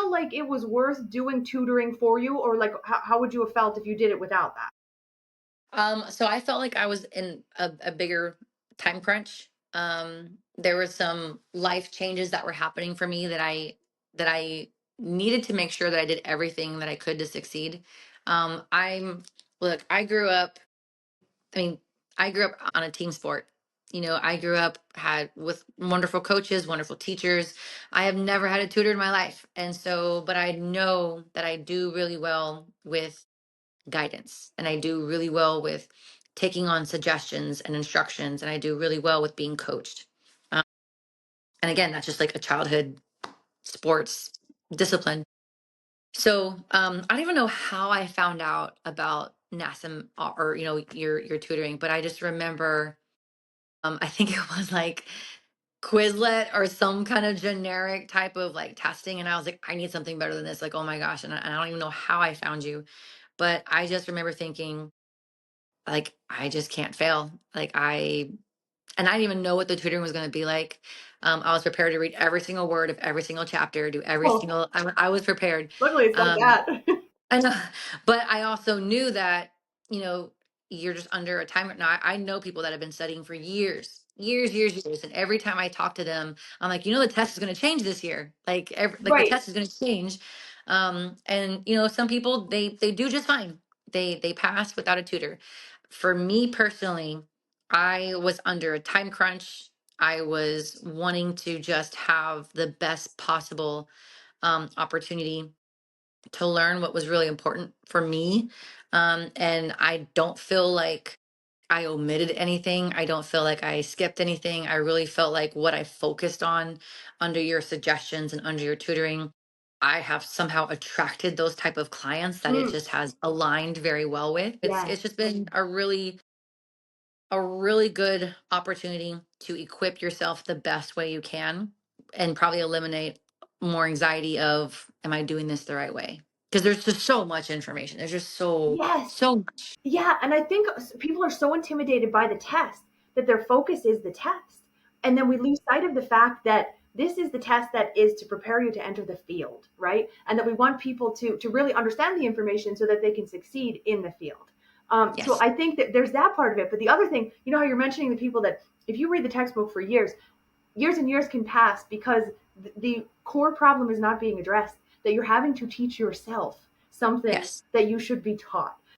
feel like it was worth doing tutoring for you, or like how would you have felt if you did it without that? So I felt like I was in a bigger time crunch. There were some life changes that were happening for me that I needed to make sure that I did everything that I could to succeed. I'm Look, I mean, I grew up on a team sport. I grew up had with wonderful coaches, wonderful teachers. I have never had a tutor in my life. And so, but I know that I do really well with guidance, and I do really well with taking on suggestions and instructions, and I do really well with being coached. Um, and again, that's just like a childhood sports discipline. So I don't even know how I found out about NASM, or your tutoring, but I just remember I think it was like Quizlet or some kind of generic type of like testing, and I was like, I need something better than this. Like, oh my gosh, and I don't even know how I found you, but I just remember thinking, like, I just can't fail. And I didn't even know what the tutoring was going to be like. I was prepared to read every single word of every single chapter, do every Well, single. I was prepared. luckily it's not Um, that. I know, but I also knew that, you know, you're just under a timer. Now, I know people that have been studying for years, years, years, years. And every time I talk to them, I'm like, the test is going to change this year. Like the Right. test is going to change. And some people they do just fine. They pass without a tutor. For me personally, I was under a time crunch. I was wanting to just have the best possible opportunity to learn what was really important for me. And I don't feel like I omitted anything. I don't feel like I skipped anything. I really felt like what I focused on under your suggestions and under your tutoring, I have somehow attracted those type of clients that it Mm, just has aligned very well with. It's yes. just been a really good opportunity to equip yourself the best way you can, and probably eliminate more anxiety of, am I doing this the right way? Because there's just so much information. There's just Yes. so much. Yeah, and I think people are so intimidated by the test that their focus is the test. And then we lose sight of the fact that this is the test that is to prepare you to enter the field, right? And that we want people to really understand the information so that they can succeed in the field. So Yes. I think that there's that part of it. But the other thing, how you're mentioning the people that if you read the textbook for years, years and years can pass because the core problem is not being addressed, that you're having to teach yourself something Yes. that you should be taught.